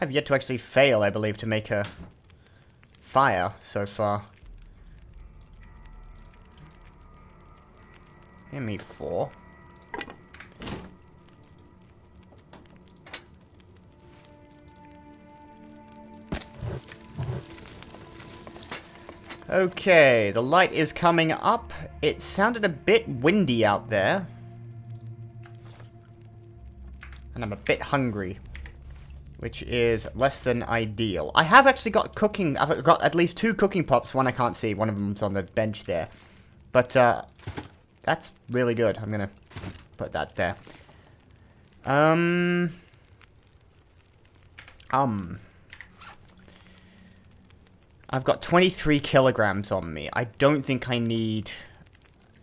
I've yet to actually fail, I believe, to make a fire so far. Give me 4. Okay, the light is coming up. It sounded a bit windy out there. And I'm a bit hungry, which is less than ideal. I have actually got cooking. I've got at least 2 cooking pots. One I can't see. One of them's on the bench there. But, that's really good. I'm gonna put that there. I've got 23 kilograms on me. I don't think I need...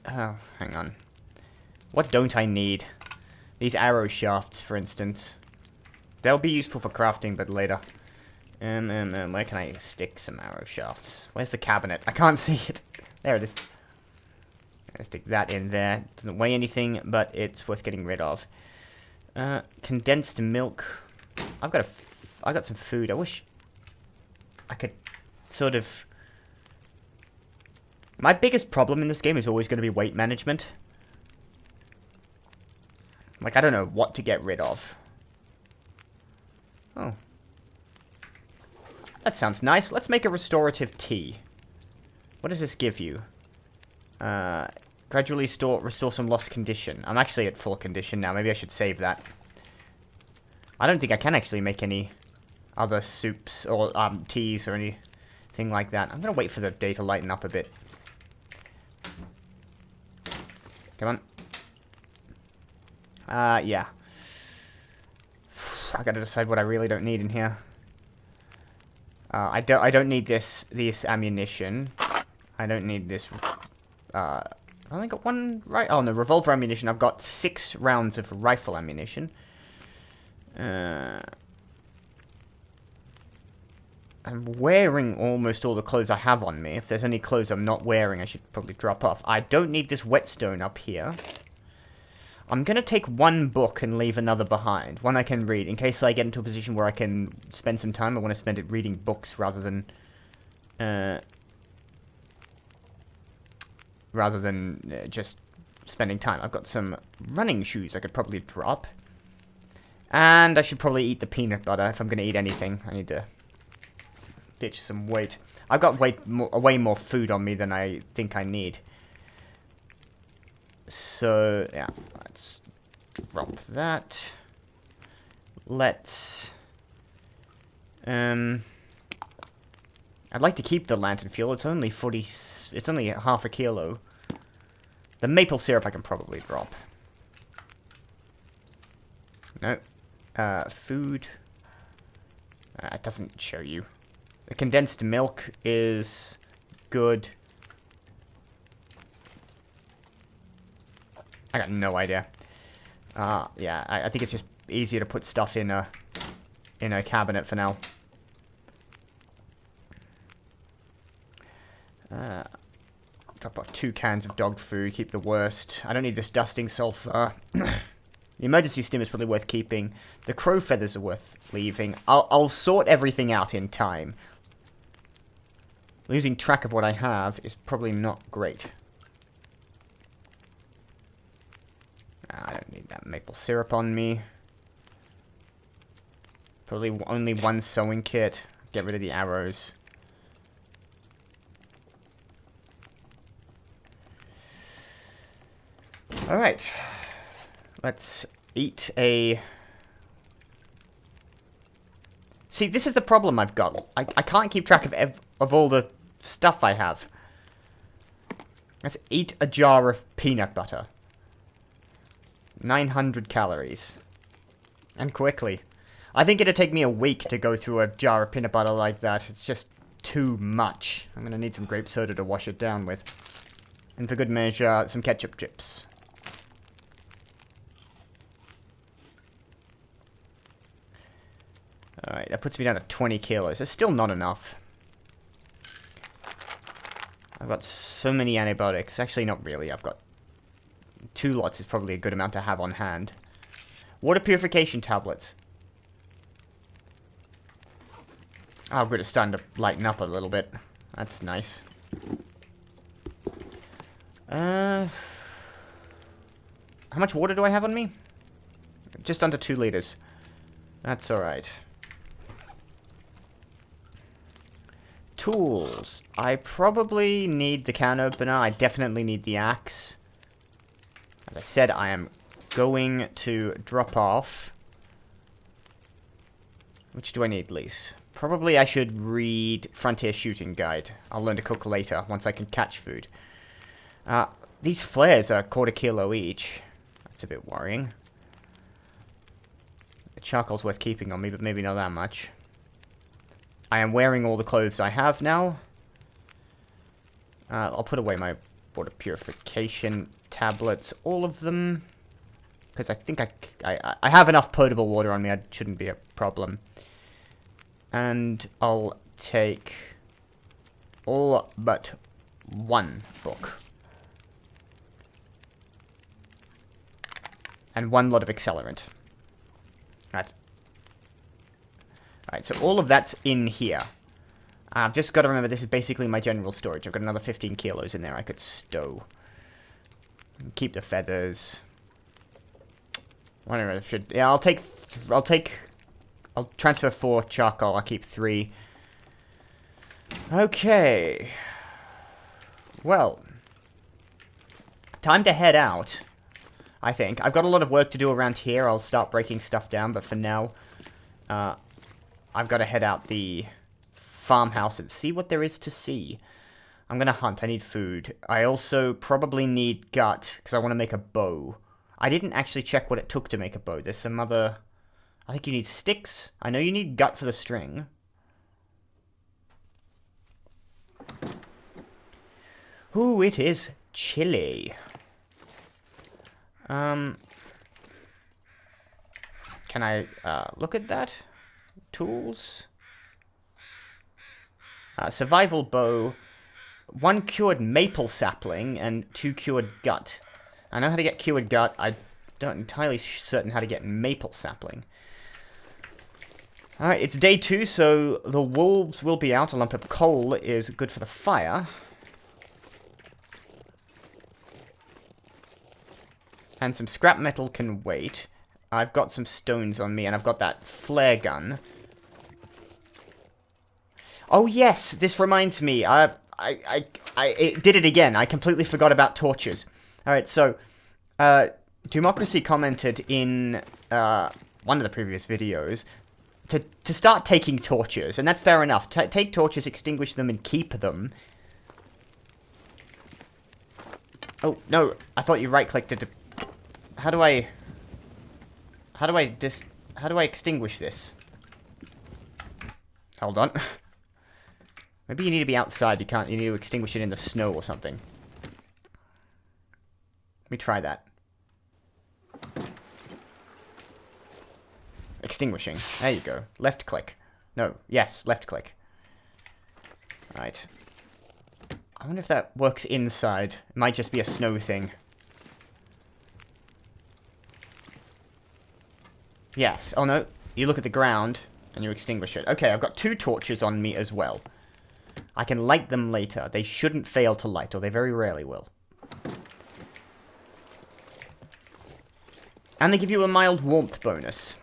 Oh, hang on. What don't I need? These arrow shafts, for instance. They'll be useful for crafting, but later. Where can I stick some arrow shafts? Where's the cabinet? I can't see it. There it is. I'll stick that in there. It doesn't weigh anything, but it's worth getting rid of. Condensed milk. I got some food. I wish I could sort of... My biggest problem in this game is always going to be weight management. Like, I don't know what to get rid of. Oh. That sounds nice. Let's make a restorative tea. What does this give you? Gradually restore some lost condition. I'm actually at full condition now. Maybe I should save that. I don't think I can actually make any other soups or teas or anything like that. I'm going to wait for the day to lighten up a bit. Come on. Yeah. I gotta decide what I really don't need in here. I don't need this ammunition. I don't need this. I've only got 1 right. Oh no, revolver ammunition. I've got 6 rounds of rifle ammunition. I'm wearing almost all the clothes I have on me. If there's any clothes I'm not wearing, I should probably drop off. I don't need this whetstone up here. I'm going to take 1 book and leave another behind. One I can read. In case I get into a position where I can spend some time, I want to spend it reading books rather than just spending time. I've got some running shoes I could probably drop. And I should probably eat the peanut butter if I'm going to eat anything. I need to ditch some weight. I've got way more food on me than I think I need. So, yeah, let's drop that. Let's, I'd like to keep the lantern fuel. It's only it's only half a kilo. The maple syrup I can probably drop. No. Food. It doesn't show you. The condensed milk is good. I got no idea. Yeah, I think it's just easier to put stuff in a cabinet for now. Drop off 2 cans of dog food, keep the worst. I don't need this dusting sulfur. The emergency stim is probably worth keeping. The crow feathers are worth leaving. I'll sort everything out in time. Losing track of what I have is probably not great. I don't need that maple syrup on me. Probably only 1 sewing kit. Get rid of the arrows. Alright. Let's eat a... See, this is the problem I've got. I can't keep track of all the stuff I have. Let's eat a jar of peanut butter. 900 calories. And quickly. I think it'd take me a week to go through a jar of peanut butter like that. It's just too much. I'm gonna need some grape soda to wash it down with. And for good measure, some ketchup chips. Alright, that puts me down to 20 kilos. It's still not enough. I've got so many antibiotics. Actually, not really. I've got 2 lots is probably a good amount to have on hand. Water purification tablets. Oh, good, it's starting to lighten up a little bit. That's nice. How much water do I have on me? Just under 2 liters. That's alright. Tools. I probably need the can opener. I definitely need the axe. As I said, I am going to drop off. Which do I need least? Probably I should read Frontier Shooting Guide. I'll learn to cook later, once I can catch food. These flares are 1/4 kilo each. That's a bit worrying. The charcoal's worth keeping on me, but maybe not that much. I am wearing all the clothes I have now. I'll put away my water purification tablets, all of them. Because I think I have enough potable water on me, it shouldn't be a problem. And I'll take all but 1 book. And 1 lot of accelerant. Right. Alright, so all of that's in here. I've just got to remember this is basically my general storage. I've got another 15 kilos in there I could stow. Keep the feathers. Whatever, yeah, I'll transfer 4 charcoal, I'll keep 3. Okay. Well. Time to head out, I think. I've got a lot of work to do around here. I'll start breaking stuff down, but for now, I've got to head out the farmhouse and see what there is to see. I'm going to hunt. I need food. I also probably need gut, because I want to make a bow. I didn't actually check what it took to make a bow. There's some other... I think you need sticks. I know you need gut for the string. Ooh, it is chilly. Can I look at that? Tools. Survival bow. 1 cured maple sapling and 2 cured gut. I know how to get cured gut. I don't entirely certain how to get maple sapling. Alright, it's day 2, so the wolves will be out. A lump of coal is good for the fire. And some scrap metal can wait. I've got some stones on me, and I've got that flare gun. Oh yes, this reminds me. It did it again. I completely forgot about torches. Alright, so, Democracy commented in one of the previous videos to start taking torches, and that's fair enough. Take torches, extinguish them, and keep them. Oh, no, I thought you right-clicked it to... How do I extinguish this? Hold on. Maybe you need to be outside, you need to extinguish it in the snow or something. Let me try that. Extinguishing. There you go. Left click. No, yes, left click. Right. I wonder if that works inside. It might just be a snow thing. Yes. Oh no, you look at the ground and you extinguish it. Okay, I've got 2 torches on me as well. I can light them later. They shouldn't fail to light, or they very rarely will. And they give you a mild warmth bonus.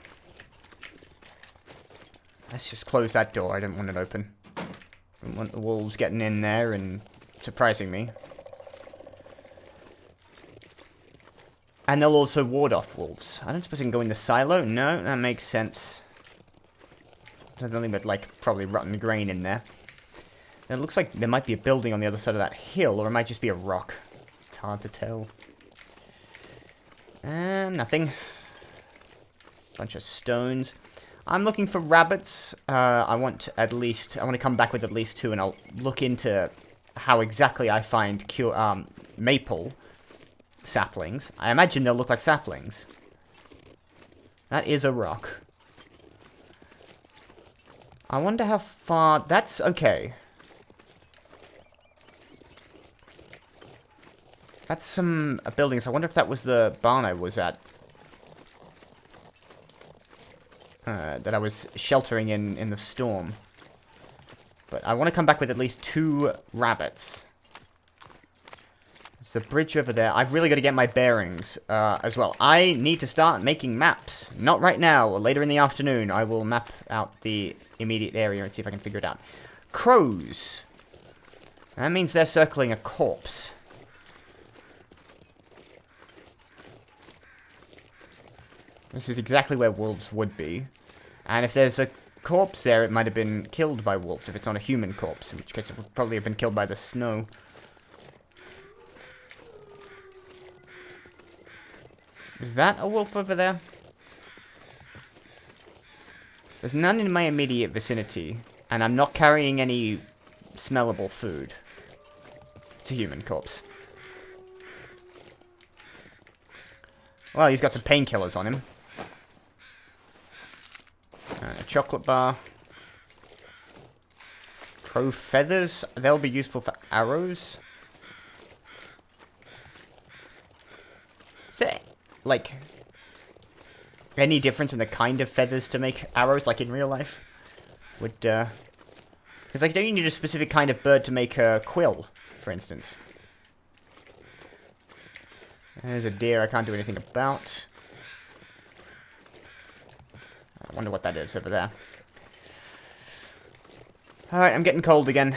Let's just close that door. I didn't want it open. I didn't want the wolves getting in there and surprising me. And they'll also ward off wolves. I don't suppose I can go in the silo? No, that makes sense. There's nothing but, like, probably rotten grain in there. And it looks like there might be a building on the other side of that hill, or it might just be a rock. It's hard to tell. Nothing. Bunch of stones. I'm looking for rabbits. I want to come back with at least 2, and I'll look into how exactly I find maple saplings. I imagine they'll look like saplings. That is a rock. I wonder how far... That's okay. That's some buildings. I wonder if that was the barn I was at. That I was sheltering in the storm. But I want to come back with at least 2 rabbits. It's the bridge over there. I've really got to get my bearings as well. I need to start making maps. Not right now, or later in the afternoon. I will map out the immediate area and see if I can figure it out. Crows. That means they're circling a corpse. This is exactly where wolves would be. And if there's a corpse there, it might have been killed by wolves, if it's not a human corpse, in which case it would probably have been killed by the snow. Is that a wolf over there? There's none in my immediate vicinity, and I'm not carrying any smellable food. It's a human corpse. Well, he's got some painkillers on him. And a chocolate bar. Crow feathers. They'll be useful for arrows. Is there, like, any difference in the kind of feathers to make arrows, like in real life? Would, because, like, don't you need a specific kind of bird to make a quill, for instance? There's a deer I can't do anything about. I wonder what that is over there. Alright, I'm getting cold again.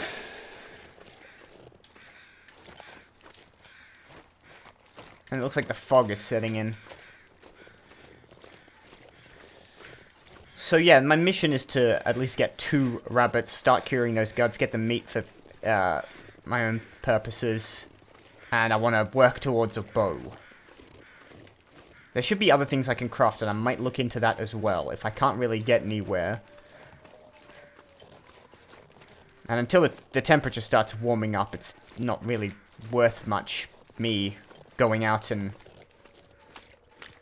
And it looks like the fog is setting in. So yeah, my mission is to at least get 2 rabbits, start curing those guts, get the meat for my own purposes. And I want to work towards a bow. There should be other things I can craft, and I might look into that as well, if I can't really get anywhere. And until the temperature starts warming up, it's not really worth much me going out and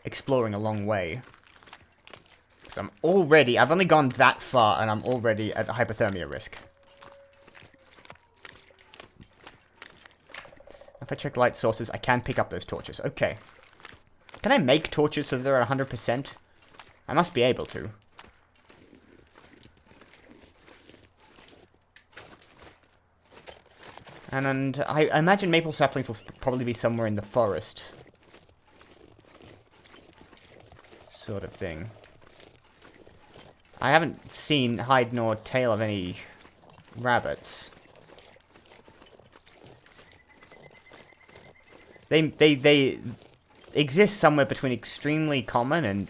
exploring a long way. Because I've only gone that far, and I'm already at hypothermia risk. If I check light sources, I can pick up those torches. Okay. Can I make torches so they're at 100%? I must be able to. And I imagine maple saplings will probably be somewhere in the forest. Sort of thing. I haven't seen hide nor tail of any rabbits. They exist somewhere between extremely common and,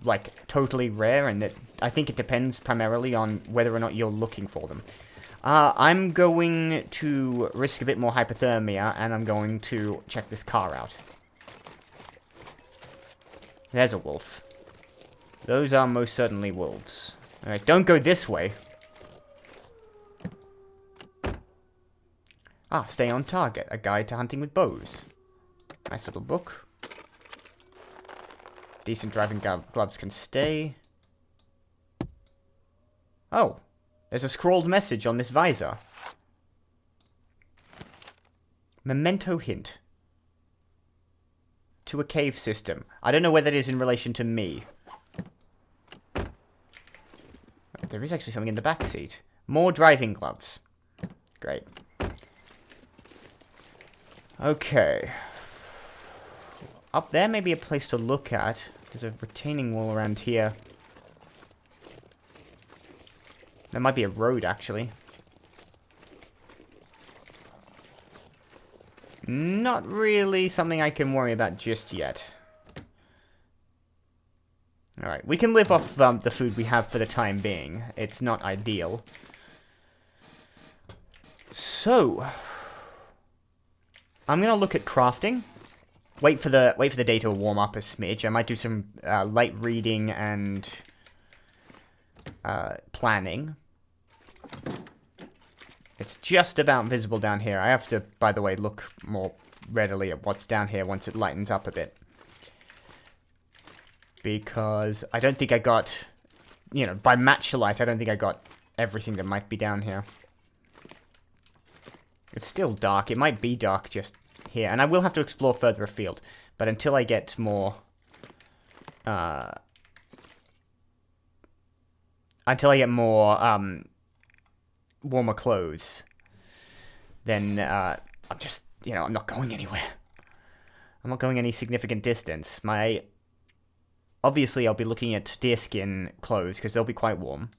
like, totally rare, and that I think it depends primarily on whether or not you're looking for them. I'm going to risk a bit more hypothermia, and I'm going to check this car out. There's a wolf. Those are most certainly wolves. Alright, don't go this way. Ah, stay on target. A guide to hunting with bows. Nice little book. Decent driving gloves can stay. Oh, there's a scrawled message on this visor. Memento hint. To a cave system. I don't know whether it is in relation to me. There is actually something in the back seat. More driving gloves. Great. Okay. Up there may be a place to look at. There's a retaining wall around here. There might be a road, actually. Not really something I can worry about just yet. Alright, we can live off the food we have for the time being. It's not ideal. So, I'm gonna look at crafting. Wait for the day to warm up a smidge. I might do some light reading and planning. It's just about visible down here. I have to, by the way, look more readily at what's down here once it lightens up a bit. Because I don't think I got, you know, by matchlight, I don't think I got everything that might be down here. It's still dark. It might be dark just here. And I will have to explore further afield. But until I get more... warmer clothes, then I'm just, I'm not going anywhere. I'm not going any significant distance. Obviously, I'll be looking at deerskin clothes, because they'll be quite warm.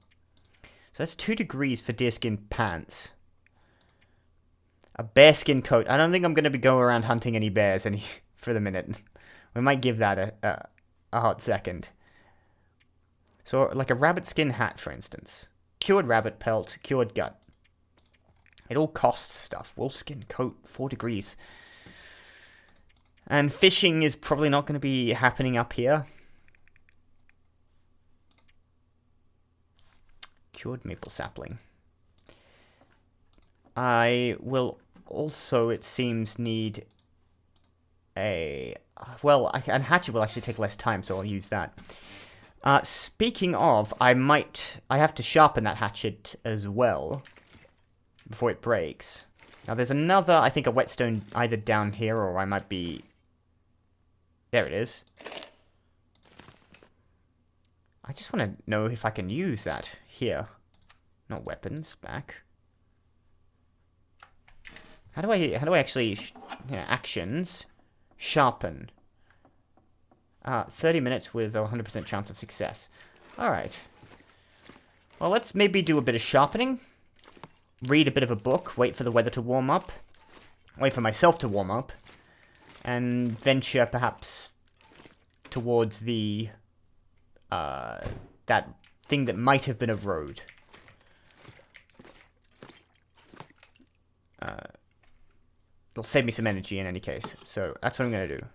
So that's 2 degrees for deerskin pants. A bearskin coat. I don't think I'm going to be going around hunting any bears for the minute. We might give that a hot second. So, like a rabbit skin hat, for instance. Cured rabbit pelt, cured gut. It all costs stuff. Wolfskin coat, 4 degrees. And fishing is probably not going to be happening up here. Cured maple sapling. I will also, it seems, need a... Well, and hatchet will actually take less time, so I'll use that. Speaking of, I have to sharpen that hatchet as well before it breaks. Now, there's another, I think, a whetstone either down here, or I might be... There it is. I just want to know if I can use that here. Not weapons, back. How do I actually, actions, sharpen. 30 minutes with a 100% chance of success. Alright. Well, let's maybe do a bit of sharpening. Read a bit of a book, wait for the weather to warm up. Wait for myself to warm up. And venture, perhaps, towards the, that thing that might have been a road. It'll save me some energy in any case. So, that's what I'm going to do.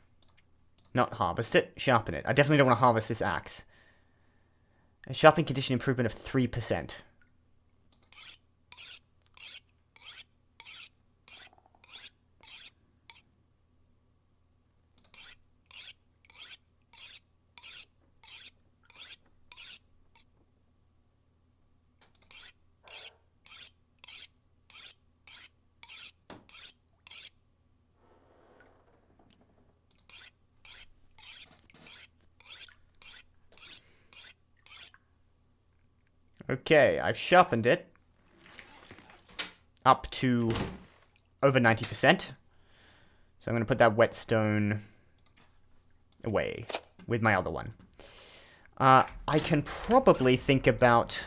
Not harvest it, sharpen it. I definitely don't want to harvest this axe. A sharpening condition improvement of 3%. Okay, I've sharpened it up to over 90%. So I'm going to put that whetstone away with my other one. I can probably think about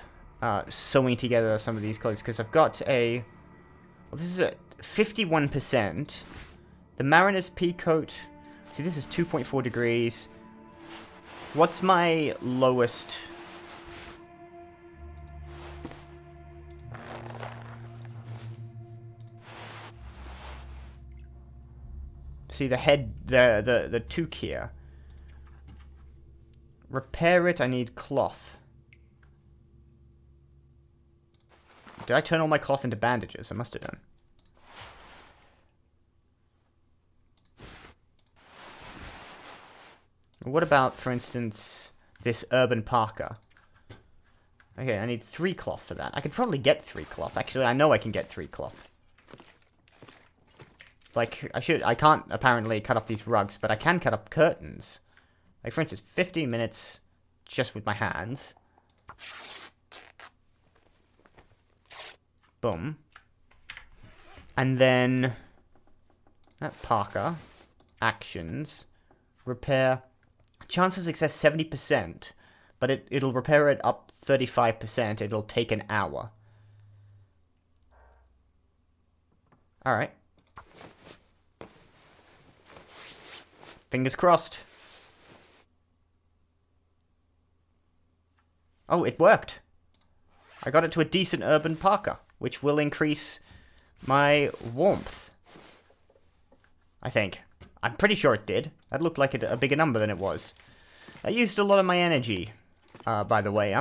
sewing together some of these clothes, because I've got a... Well, this is a 51%. The Mariner's pea coat... See, this is 2.4 degrees. What's my lowest... See, the head, the toque here. Repair it, I need cloth. Did I turn all my cloth into bandages? I must have done. What about, for instance, this urban parka? Okay, I need 3 cloth for that. I could probably get 3 cloth. Actually, I know I can get 3 cloth. Like, I can't apparently cut up these rugs, but I can cut up curtains. Like, for instance, 15 minutes just with my hands. Boom. And then, that parka, actions, repair, chance of success 70%, but it'll repair it up 35%, it'll take an hour. Alright. Fingers crossed. Oh, it worked. I got it to a decent urban parka, which will increase my warmth. I think. I'm pretty sure it did. That looked like a bigger number than it was. I used a lot of my energy, by the way.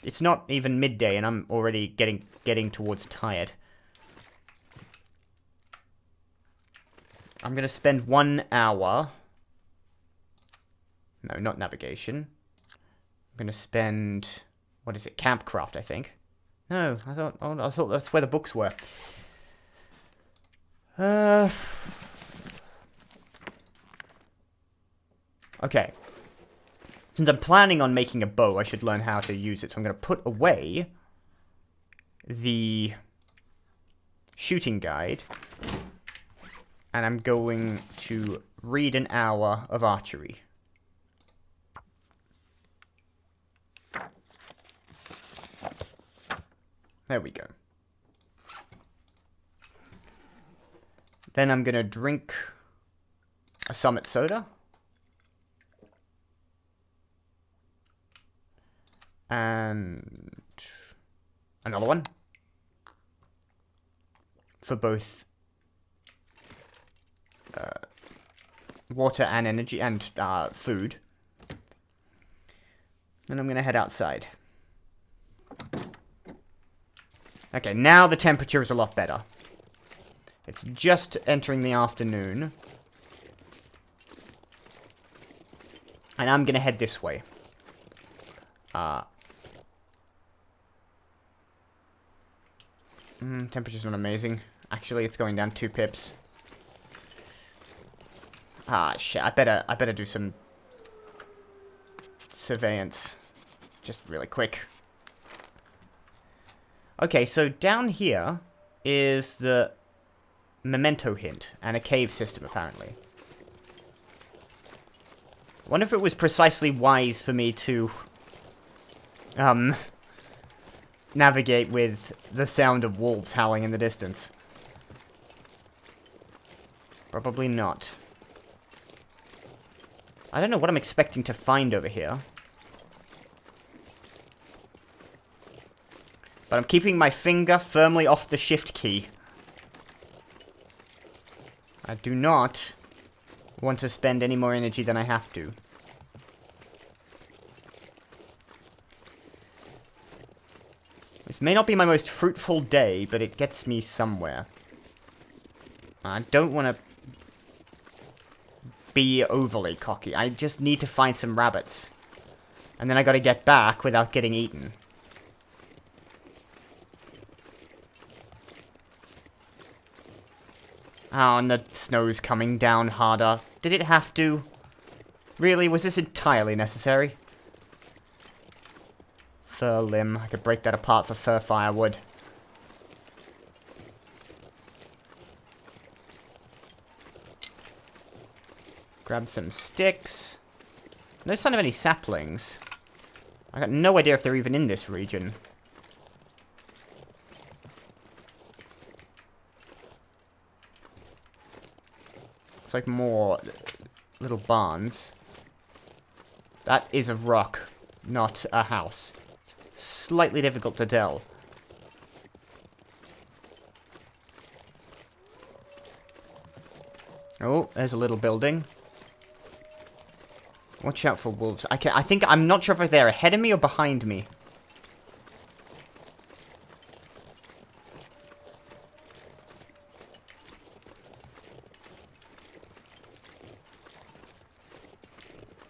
It's not even midday, and I'm already getting towards tired. I'm gonna spend 1 hour... No, not navigation. I'm gonna spend... What is it? Campcraft, I think. No, I thought that's where the books were. Okay. Since I'm planning on making a bow, I should learn how to use it. So I'm gonna put away the shooting guide. And I'm going to read an hour of archery. There we go. Then I'm going to drink a Summit soda. And another one. For both water and energy and food. Then I'm going to head outside. Okay, now the temperature is a lot better. It's just entering the afternoon. And I'm going to head this way. Temperature's not amazing. Actually, it's going down 2 pips. Ah, shit. I better do some surveillance. Just really quick. Okay, so down here is the memento hint and a cave system, apparently. I wonder if it was precisely wise for me to navigate with the sound of wolves howling in the distance. Probably not. I don't know what I'm expecting to find over here. But I'm keeping my finger firmly off the shift key. I do not want to spend any more energy than I have to. This may not be my most fruitful day, but it gets me somewhere. I don't want to be overly cocky. I just need to find some rabbits. And then I gotta get back without getting eaten. Oh, and the snow's coming down harder. Did it have to? Really? Was this entirely necessary? Fir limb. I could break that apart for fir firewood. Grab some sticks. No sign of any saplings. I got no idea if they're even in this region. It's like more little barns. That is a rock, not a house. It's slightly difficult to tell. Oh, there's a little building. Watch out for wolves. I'm not sure if they're ahead of me or behind me.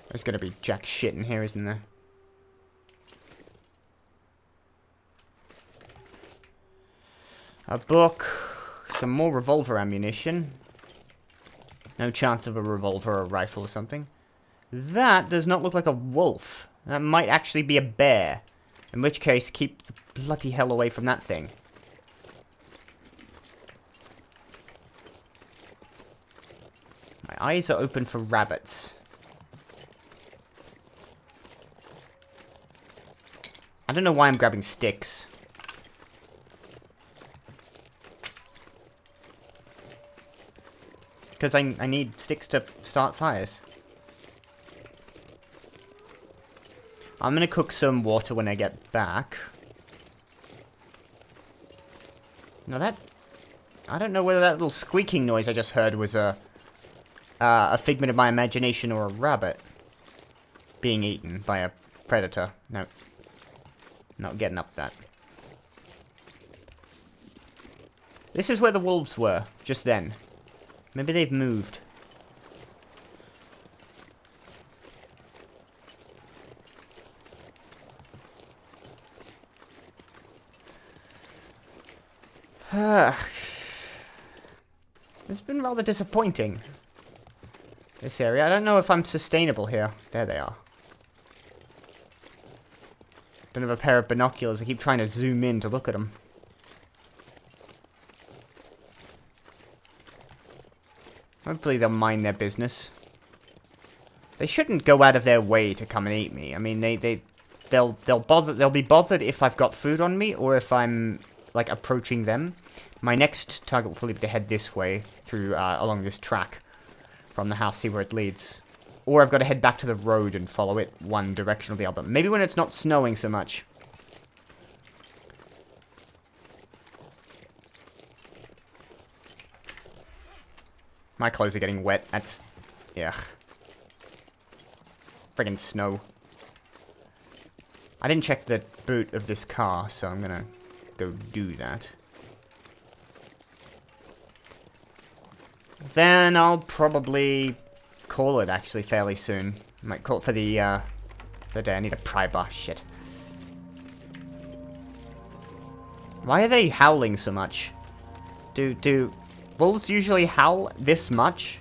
There's gonna be jack shit in here, isn't there? A book. Some more revolver ammunition. No chance of a revolver or a rifle or something. That does not look like a wolf. That might actually be a bear. In which case, keep the bloody hell away from that thing. My eyes are open for rabbits. I don't know why I'm grabbing sticks. Because I need sticks to start fires. I'm gonna cook some water when I get back. Now that... I don't know whether that little squeaking noise I just heard was a figment of my imagination or a rabbit being eaten by a predator. No. Not getting up that. This is where the wolves were, just then. Maybe they've moved. It's been rather disappointing. This area. I don't know if I'm sustainable here. There they are. Don't have a pair of binoculars. I keep trying to zoom in to look at them. Hopefully they'll mind their business. They shouldn't go out of their way to come and eat me. I mean, they'll be bothered if I've got food on me or if I'm like approaching them. My next target will probably be to head this way through along this track from the house, see where it leads. Or I've got to head back to the road and follow it one direction or the other. Maybe when it's not snowing so much. My clothes are getting wet. That's... yeah. Friggin' snow. I didn't check the boot of this car, so I'm gonna go do that. Then I'll probably call it, actually, fairly soon. I might call it for the day. I need a pry bar. Shit. Why are they howling so much? Do wolves usually howl this much?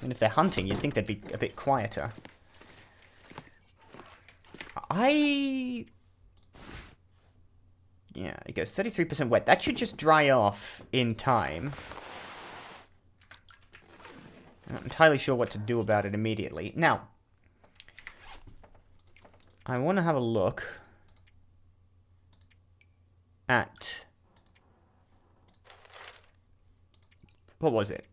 And if they're hunting, you'd think they'd be a bit quieter. Yeah, it goes 33% wet. That should just dry off in time. I'm not entirely sure what to do about it immediately. Now, I want to have a look at... what was it?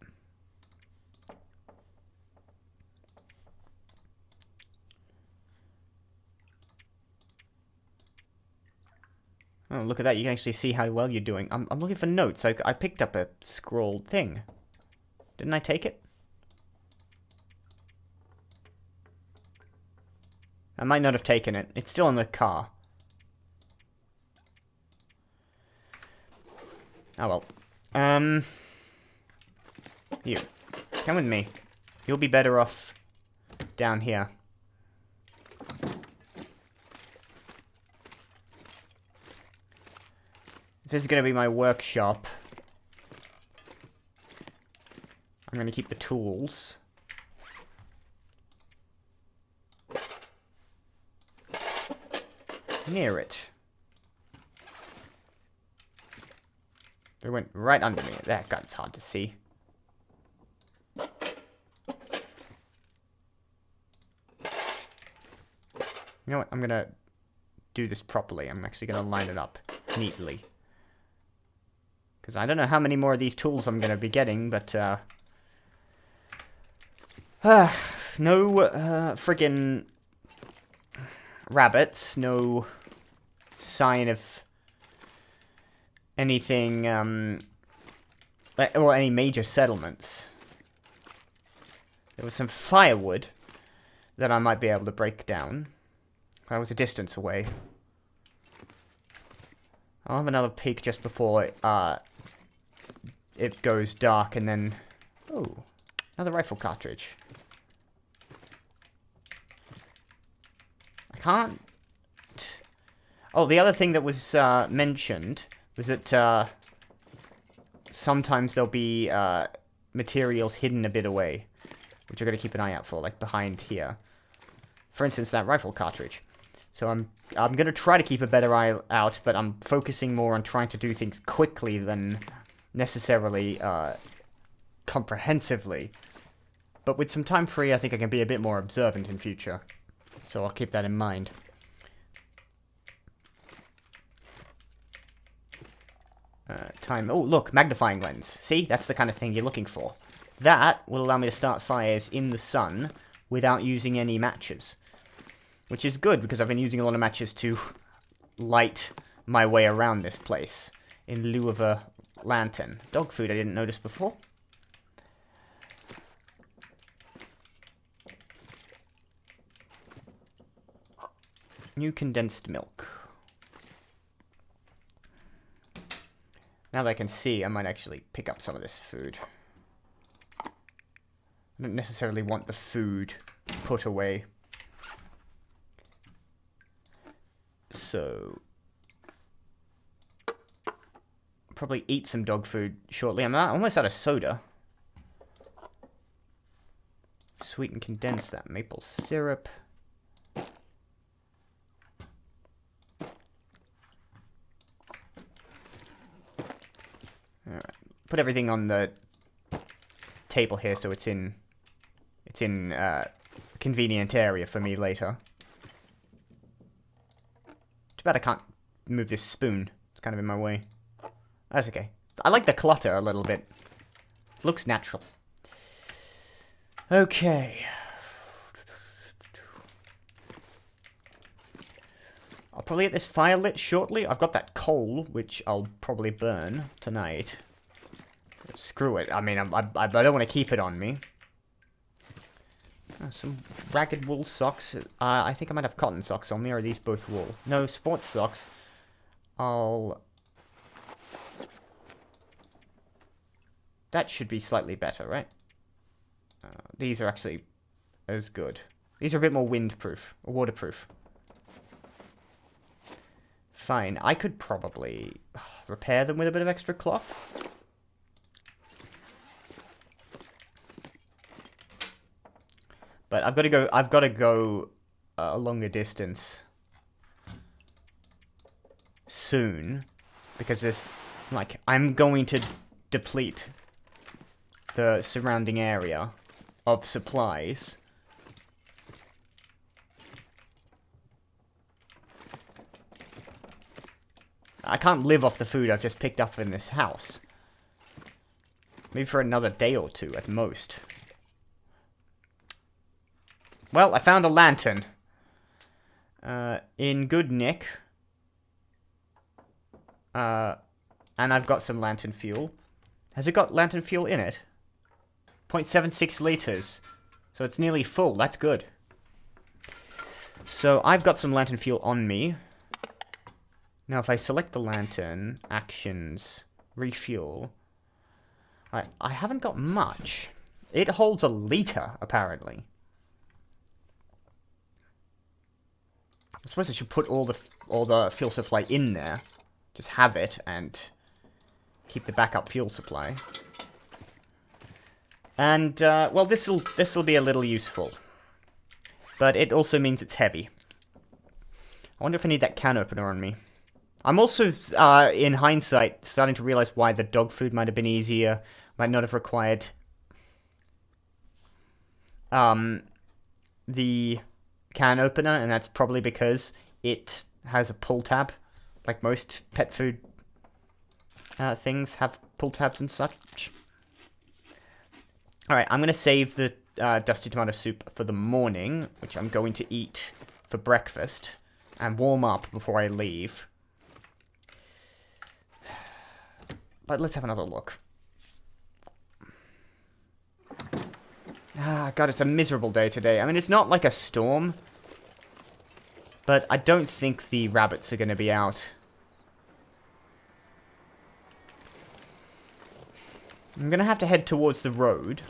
Oh, look at that. You can actually see how well you're doing. I'm looking for notes. I picked up a scrolled thing. Didn't I take it? I might not have taken it. It's still in the car. Oh, well. You. Come with me. You'll be better off down here. This is going to be my workshop. I'm going to keep the tools. Near it. They went right under me. That got hard to see. You know what? I'm going to do this properly. I'm actually going to line it up neatly. Because I don't know how many more of these tools I'm going to be getting, but, no, friggin' rabbits, no sign of anything, or any major settlements. There was some firewood that I might be able to break down. I was a distance away. I'll have another peek just before it goes dark, and then... oh, another rifle cartridge. I can't... oh, the other thing that was mentioned was that sometimes there'll be materials hidden a bit away, which I've got to keep an eye out for, like behind here. For instance, that rifle cartridge. So I'm going to try to keep a better eye out, but I'm focusing more on trying to do things quickly than necessarily comprehensively. But with some time free, I think I can be a bit more observant in future. So I'll keep that in mind. Time. Oh, look, magnifying lens. See? That's the kind of thing you're looking for. That will allow me to start fires in the sun without using any matches. Which is good, because I've been using a lot of matches to light my way around this place in lieu of a lantern. Dog food I didn't notice before. New condensed milk. Now that I can see, I might actually pick up some of this food. I don't necessarily want the food put away. So, probably eat some dog food shortly. I'm almost out of soda. Sweeten condense that maple syrup. put everything on the table here so it's in a convenient area for me later. Too bad I can't move this spoon. It's kind of in my way. That's okay. I like the clutter a little bit. Looks natural. Okay. I'll probably get this fire lit shortly. I've got that coal, which I'll probably burn tonight. Screw it. I mean, I don't want to keep it on me. Some ragged wool socks. I think I might have cotton socks on me, or are these both wool? No, sports socks. That should be slightly better, right? These are actually as good. These are a bit more windproof, or waterproof. Fine, I could probably repair them with a bit of extra cloth. But I've got to go a longer distance soon, because there's, like, I'm going to deplete the surrounding area of supplies. I can't live off the food I've just picked up in this house. Maybe for another day or two at most. Well, I found a lantern. In good nick. And I've got some lantern fuel. Has it got lantern fuel in it? 0.76 liters. So it's nearly full. That's good. So I've got some lantern fuel on me. Now, if I select the lantern, actions, refuel, I haven't got much. It holds a liter, apparently. I suppose I should put all the fuel supply in there. Just have it and keep the backup fuel supply. And well, this'll be a little useful, but it also means it's heavy. I wonder if I need that can opener on me. I'm also, in hindsight, starting to realize why the dog food might have been easier, might not have required the can opener, and that's probably because it has a pull tab, like most pet food things have pull tabs and such. Alright, I'm going to save the dusty tomato soup for the morning, which I'm going to eat for breakfast, and warm up before I leave. But let's have another look. Ah, God, it's a miserable day today. I mean, it's not like a storm, but I don't think the rabbits are going to be out. I'm going to have to head towards the road,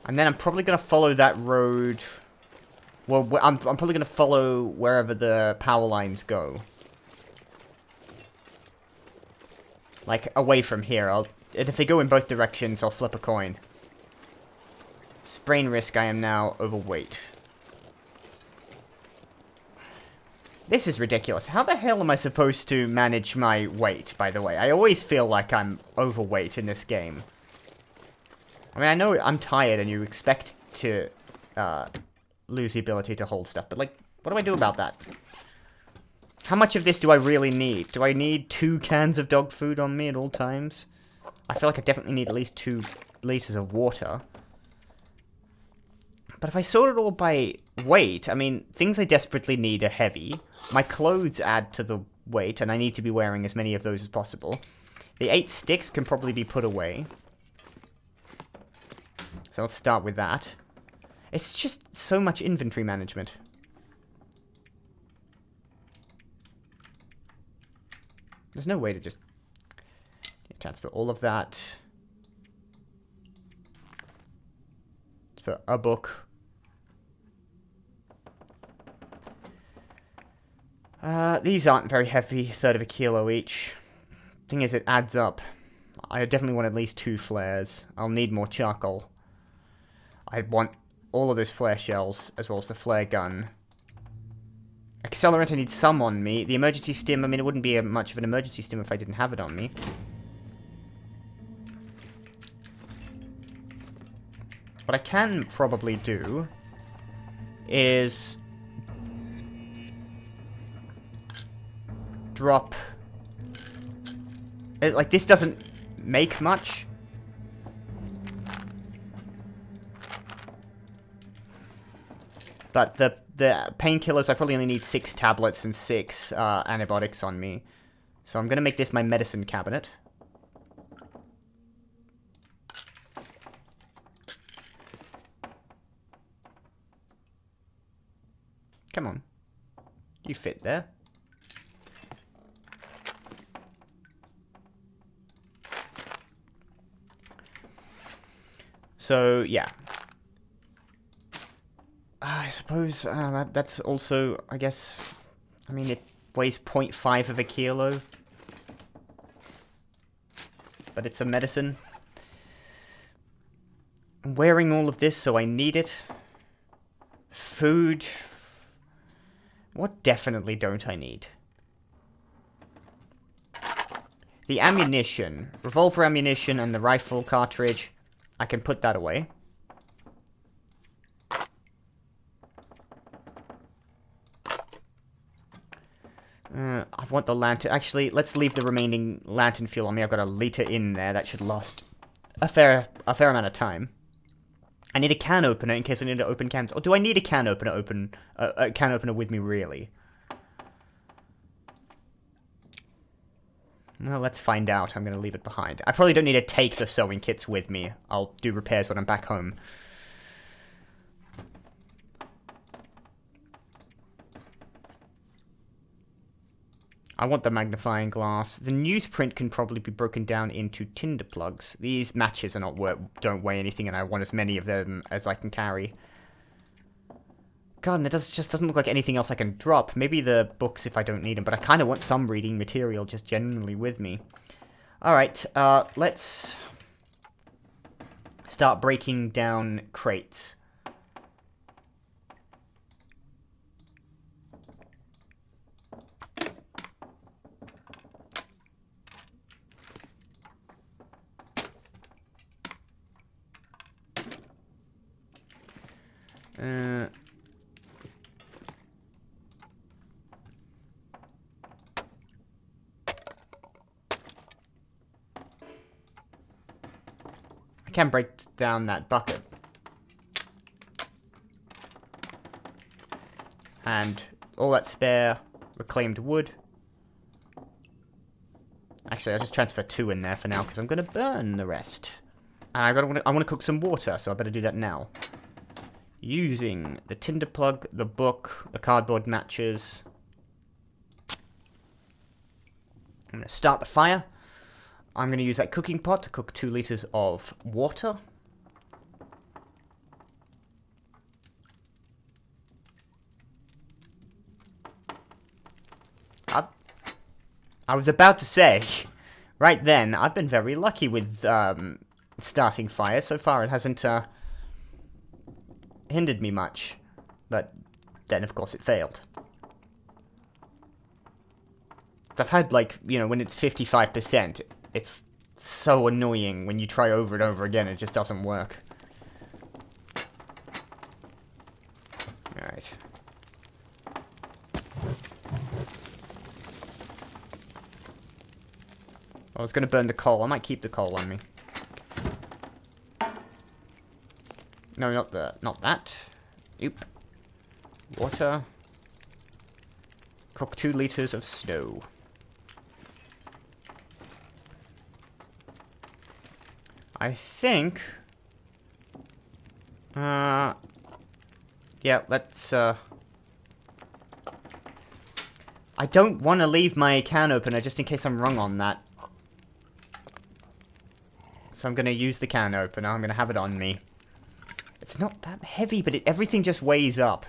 and then I'm probably going to follow that road. Well, I'm probably going to follow wherever the power lines go. Like, away from here. If they go in both directions, I'll flip a coin. Sprain risk, I am now overweight. This is ridiculous. How the hell am I supposed to manage my weight, by the way? I always feel like I'm overweight in this game. I mean, I know I'm tired and you expect to lose the ability to hold stuff, but, like, what do I do about that? How much of this do I really need? Do I need 2 cans of dog food on me at all times? I feel like I definitely need at least 2 liters of water. But if I sort it all by weight, I mean, things I desperately need are heavy. My clothes add to the weight, and I need to be wearing as many of those as possible. The 8 sticks can probably be put away. So let's start with that. It's just so much inventory management. There's no way to just transfer all of that for a book. These aren't very heavy, 1/3 of a kilo each. Thing is, it adds up. I definitely want at least 2 flares. I'll need more charcoal. I want all of those flare shells, as well as the flare gun. Accelerant, I need some on me. The emergency stim, I mean, it wouldn't be much of an emergency stim if I didn't have it on me. What I can probably do is drop... Like, this doesn't make much. But the painkillers, I probably only need 6 tablets and 6 antibiotics on me. So I'm going to make this my medicine cabinet. Come on. You fit there. So, yeah. I suppose that's also, I guess... I mean, it weighs 0.5 of a kilo. But it's a medicine. I'm wearing all of this, so I need it. Food... What definitely don't I need? The ammunition. Revolver ammunition and the rifle cartridge. I can put that away. I want the lantern. Actually, let's leave the remaining lantern fuel on me. I've got a liter in there. That should last a fair amount of time. I need a can opener in case I need to open cans. Or do I need a can opener with me, really? Well, let's find out. I'm going to leave it behind. I probably don't need to take the sewing kits with me. I'll do repairs when I'm back home. I want the magnifying glass. The newsprint can probably be broken down into tinder plugs. These matches are don't weigh anything, and I want as many of them as I can carry. God, and it just doesn't look like anything else I can drop. Maybe the books if I don't need them, but I kind of want some reading material just genuinely with me. Alright, let's start breaking down crates. I can break down that bucket. And all that spare reclaimed wood. Actually, I'll just transfer 2 in there for now, because I'm going to burn the rest. And I want to cook some water, so I better do that now. Using the tinder plug, the book, the cardboard matches. I'm going to start the fire. I'm going to use that cooking pot to cook 2 liters of water. I was about to say, right then, I've been very lucky with starting fire. So far it hasn't hindered me much. But then, of course, it failed. I've had, like, you know, when it's 55%, it's so annoying when you try over and over again, it just doesn't work. Alright. I was going to burn the coal. I might keep the coal on me. No, not that. Nope. Water. Cook 2 liters of snow. I think... yeah, let's, I don't want to leave my can opener just in case I'm wrong on that. So I'm going to use the can opener. I'm going to have it on me. It's not that heavy, but everything just weighs up.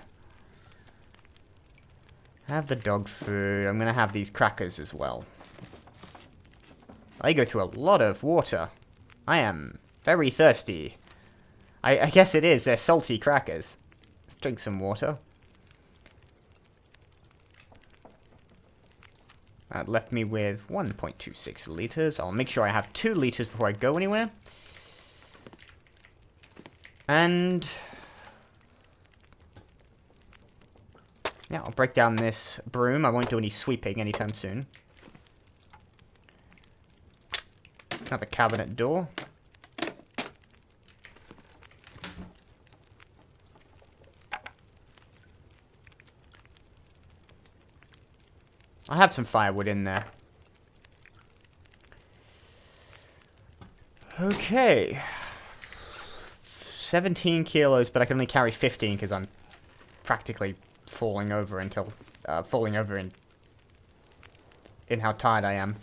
Have the dog food. I'm going to have these crackers as well. I go through a lot of water. I am very thirsty. I guess it is. They're salty crackers. Let's drink some water. That left me with 1.26 liters. I'll make sure I have 2 liters before I go anywhere. And yeah, I'll break down this broom. I won't do any sweeping anytime soon. Another cabinet door. I have some firewood in there. Okay. 17 kilos, but I can only carry 15 because I'm practically falling over until... falling over in how tired I am.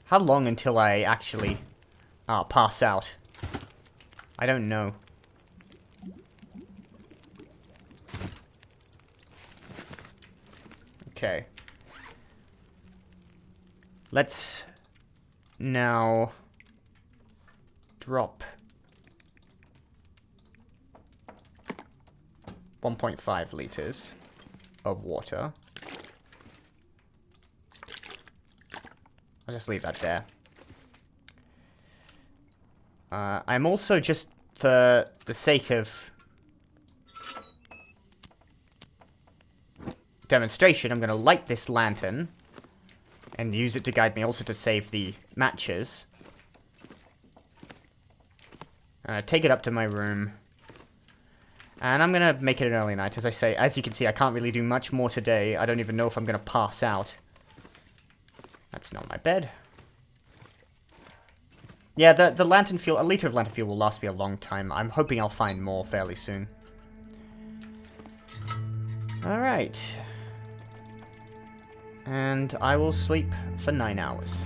How long until I actually pass out? I don't know. Okay. Let's now drop 1.5 liters of water. I'll just leave that there. I'm also, just for the sake of demonstration, I'm going to light this lantern and use it to guide me, also to save the matches. Take it up to my room. And I'm going to make it an early night. As I say, as you can see, I can't really do much more today. I don't even know if I'm going to pass out. That's not my bed. Yeah, the lantern fuel, a liter of lantern fuel will last me a long time. I'm hoping I'll find more fairly soon. Alright. And I will sleep for 9 hours.